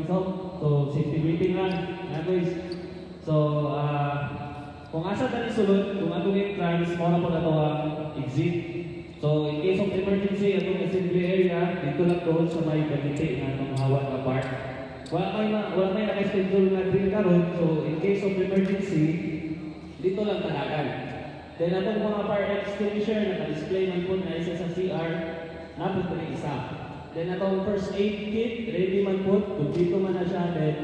so safety briefing lang, guys. So, kung asa tani sulod, kung atong entrance, muna po na ito ang exit. So, in case of emergency, atong assembly area, dito lang doon sa may bagiti na itong hawak na park. Wala may naka-schedule na drill karon, so in case of emergency, dito lang talagan. Then atong mga fire extinguisher, naka-display man po na isa sa CR, napot na isa. Then atong first aid kit, ready man po, kung dito man na siya, then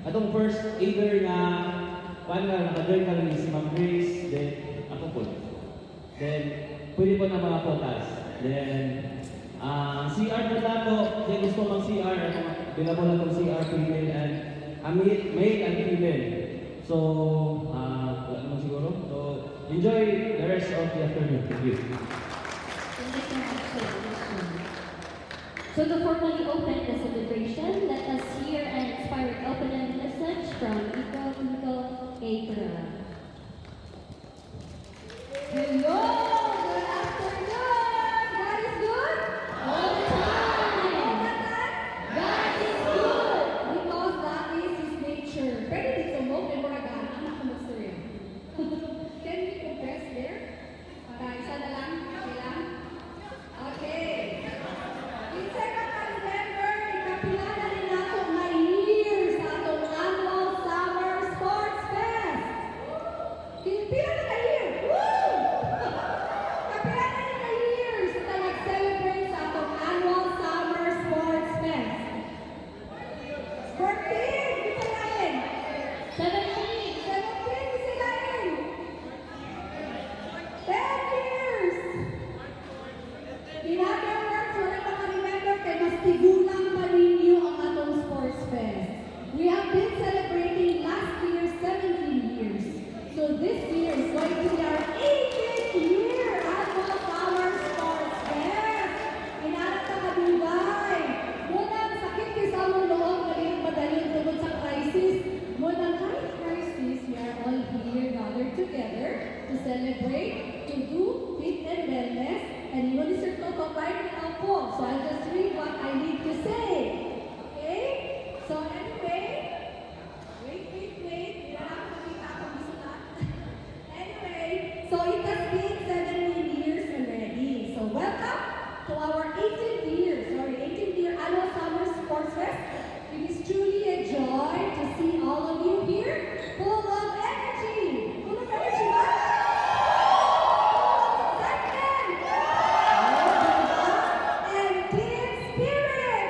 atong first aider na naka-join ka rin si Ma'am Grace, then ako po. Then, pwede po na mga photos. Then, CR na dato, then gusto mang CR, bila po na itong CR female and male and female. So, wala naman siguro. So, enjoy the rest of the afternoon. Thank you. Thank you so much for the question. So to formally open the celebration, let us hear an inspiring opening message from Nico April. Hello! Good afternoon! God is good? All the time! God is good! Because that is His nature. Pwede dito mo, may mga gana, anak ko mag-story. Can we confess there? Para isa na lang, okay lang? Okay. Isa ka ka-remember, ikapilala rin nato my years sa atong annual Summer Sports Fest. Pila na ka-year? Woo! Kapila na ka-years na nag-celebrate sa atong annual Summer Sports Fest. 14! Bisa lain! 17! 17! Bisa lain! 10 years! In other words, wala pa ka-remember kay mas tigulang pa ninyo ang atong Sports Fest. We have been celebrating last year 17 years. So this year is going to be our 18th year annual Summer Sports Fest. Inarap na kadugay. Munang sakit kay sa among loob na rin padayon tungod sa crisis. Munang kahit crisis, we are all here gathered together to celebrate, to do fit and wellness. And you know, Sir Toto right now po. So I'll just read what I need to say. Okay? So anyway, wait. Hindi na ako nakita akong isulat. Anyway, so it has been 17 years already. So welcome to our 18th year annual Summer Sports Fest. It is truly a joy to see all of you here, full of energy. Full of energy, what? Excitement! And team spirit!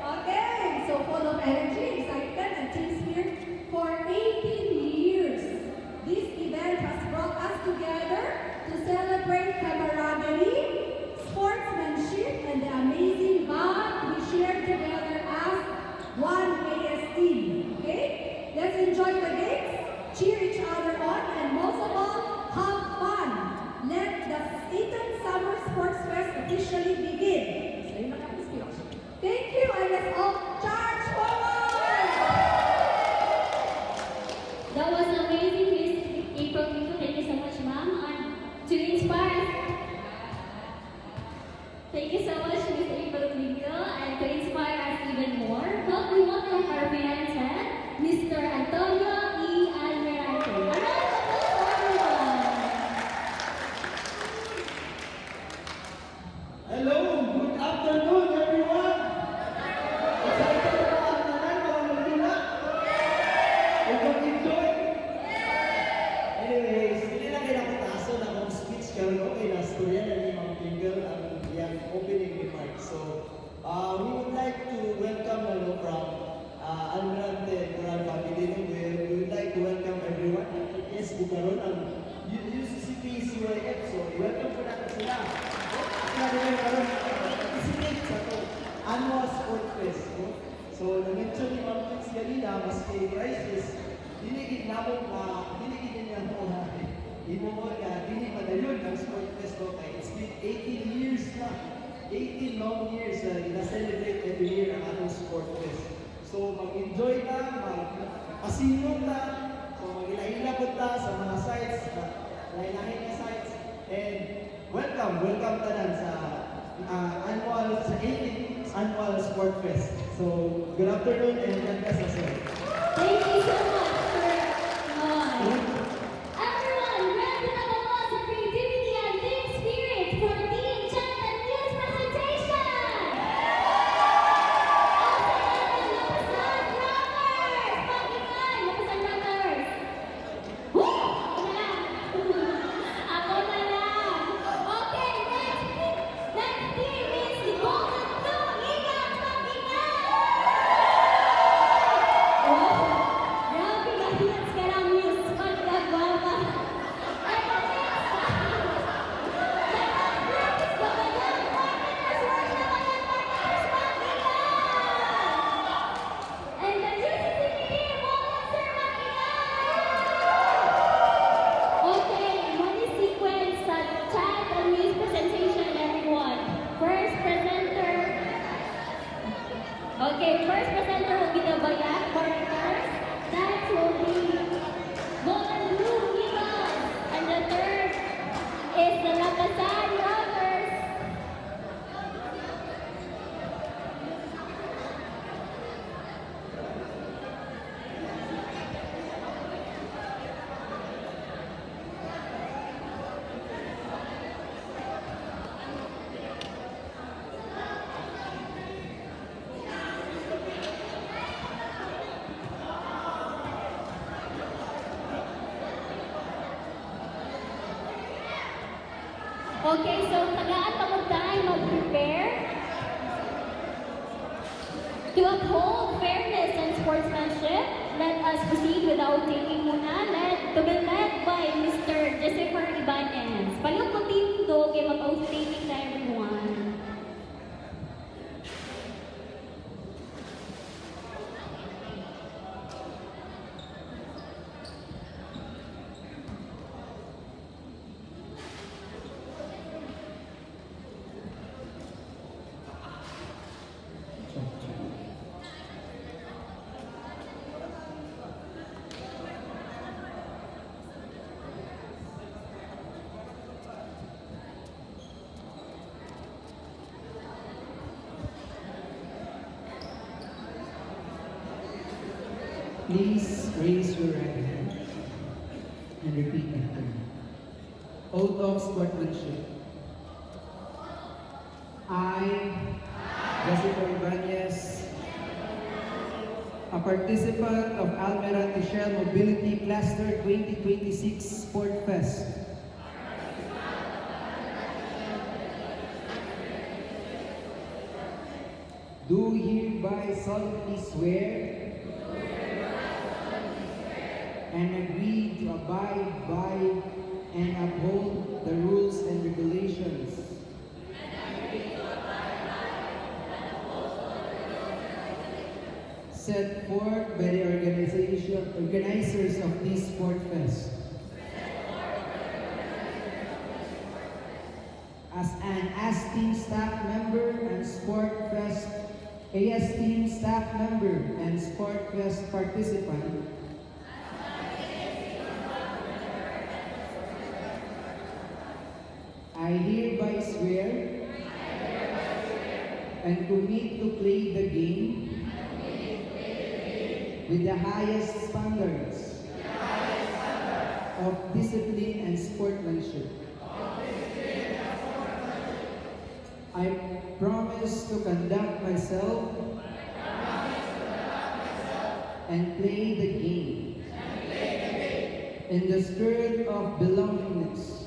Okay, so full of energy, excitement, and team spirit for 18 years. This event has brought us together to celebrate camaraderie, sportsmanship, and the amazing bond we share together as one AS team. Okay? Let's enjoy the games, cheer each other on, and most of all, have fun. Let the 18th Summer Sports Fest officially begin. So, yun lang ang speech. Thank you, and let's all charge forward! That was amazing, Miss April Nico. Thank you so much, ma'am. And to inspire, thank you so much, Miss April Nico. And to inspire us even more, help me welcome our fiancé, Mr. Antonio E. Almirante. A round of applause for everyone. Hello, good afternoon everyone. Excited na ba ang tanan mga Manila? Enjoy. Anyways, hindi na kayo nakataso na akong speech karon okay na storya na ni Ma'am Tingle ang iyang opening remarks. So, we would like to welcome from Almirante Coral Family. We would like to welcome everyone. Yes, bukaron ang UCCP CYF. So, welcome po natin sila. Isinit sa ito, annual sport fest. No? So, na-mention ni Ma'am Pix kanina, maski crisis, dinigid namon na, dinigid niya mo na, inumon na, dinig madayon ang sport fest ko kay it's been 18 years na, 18 long years na ina-celebrate every year ang anong sport fest. So, mag-enjoy na, mag-asinong na, so mag-ilahila po ta sa mga sites, lain-lain na sites, and welcome tanan sa annual sa 18th Annual Sport Fest. So, good afternoon and God bless us all. Thank you so much for everyone, round of applause for creativity and team spirit for Team Chat and News presentation. Lapasan Rockers! Pakinggan, Lapasan Rockers! Woo! Ako na lang. Okay, next team is the Golden Blue Eagles. Pakinggan! Wow! Grabe, mahirap ka lang news. Pagkababa. At the next is the Bayan Partners. Where's the Bayan Partners? Pakinggan! And the UCCB team, welcome, Sir Pakinggan! Okay, money sequence sa chat and news presentation, everyone. First presenter. Okay, first presenter will be the Bayan Partners. Next will be Golden Blue Eagles. And the third is the Lapasan Rockers. Okay, so tagaan pa mo tayo mag-prepare. To uphold fairness and sportsmanship, let us proceed without taking muna. To be led by Mr. Jessifer Ibanez. Palihog ko team to, kay mag-oath taking na everyone. Please raise your right hand and repeat after me. Oath of sportsmanship. I, Jessica Ibanez, a participant of Almirante Shell Mobility Cluster 2026 Sport Fest, do hereby solemnly swear and agree to abide by and uphold the rules and regulations set forth by the organizers of this sport fest. As an AS Team staff member and Sport Fest, AS Team staff member and Sport Fest participant, I hereby swear and commit to play the game with the highest standards of discipline and sportsmanship. I promise to conduct myself and play the game in the spirit of belongingness,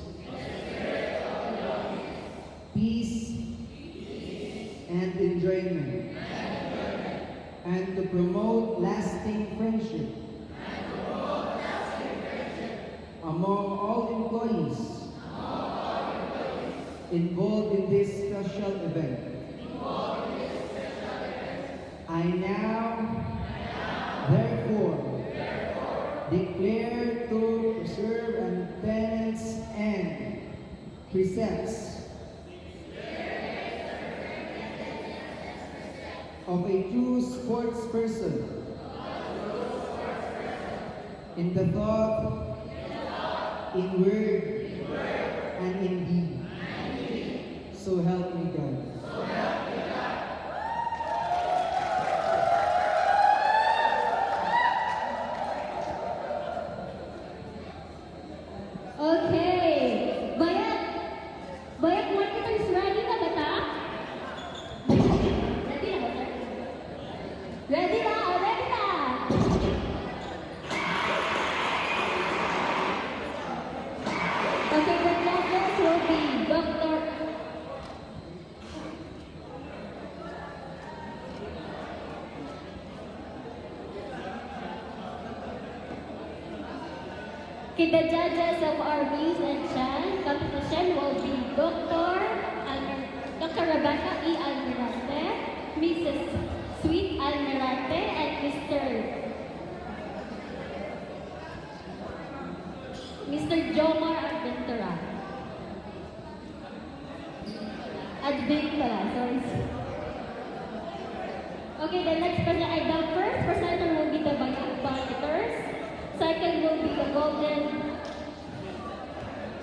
peace, and enjoyment, and to promote lasting friendship among all employees involved in this special event. I now, therefore, declare to preserve and tenets and precepts of a true sports person in the thought, in word, and in deed. So help me God. Okay, the judges of our Muse and Chant competition will be Dr. Rebecca E. Almirante, Mrs. Sweet Almirante, and Mr. Jomar Adventura. Adventura, sorry. Okay, the next presenter, the first presenter will be the Baniters. Second will be the Golden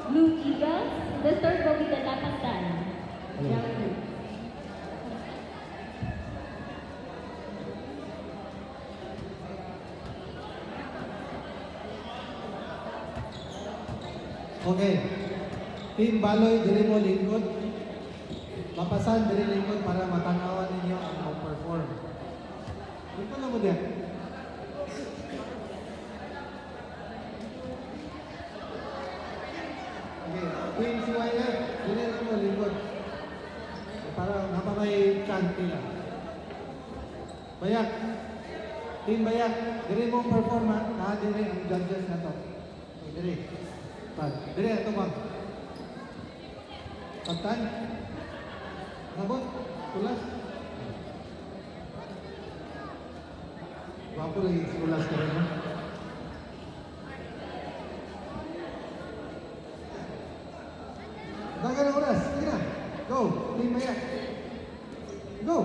Blue Eagles. The third will be the Tapatan. Okay. Team Baloy, diri mo lingkod. Mapasan diri lingkod para matanawan ninyo ang mag-perform. Dito na mo diyan. Okay. Team CYF, diri mo lingkod. Para napamay chant nila. Bayak. Team Bayak, diri mo perform ha. Diri ang judges na to. Okay, diri. Dili ato bang. Pagtan. Sabot. Tulas. Wapo lagi tulas ka rin. Dagan ang oras. Sige na. Go. Team Maya. Go.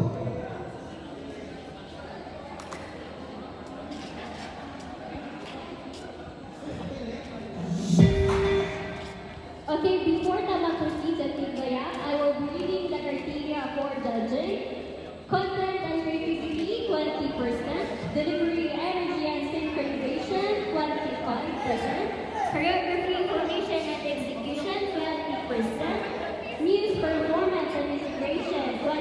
Okay, before Tama proceeds at Tigaya, I will be reading the criteria for judging. Content and creativity, 20%. Delivery, energy, and synchronization, 25%. Choreography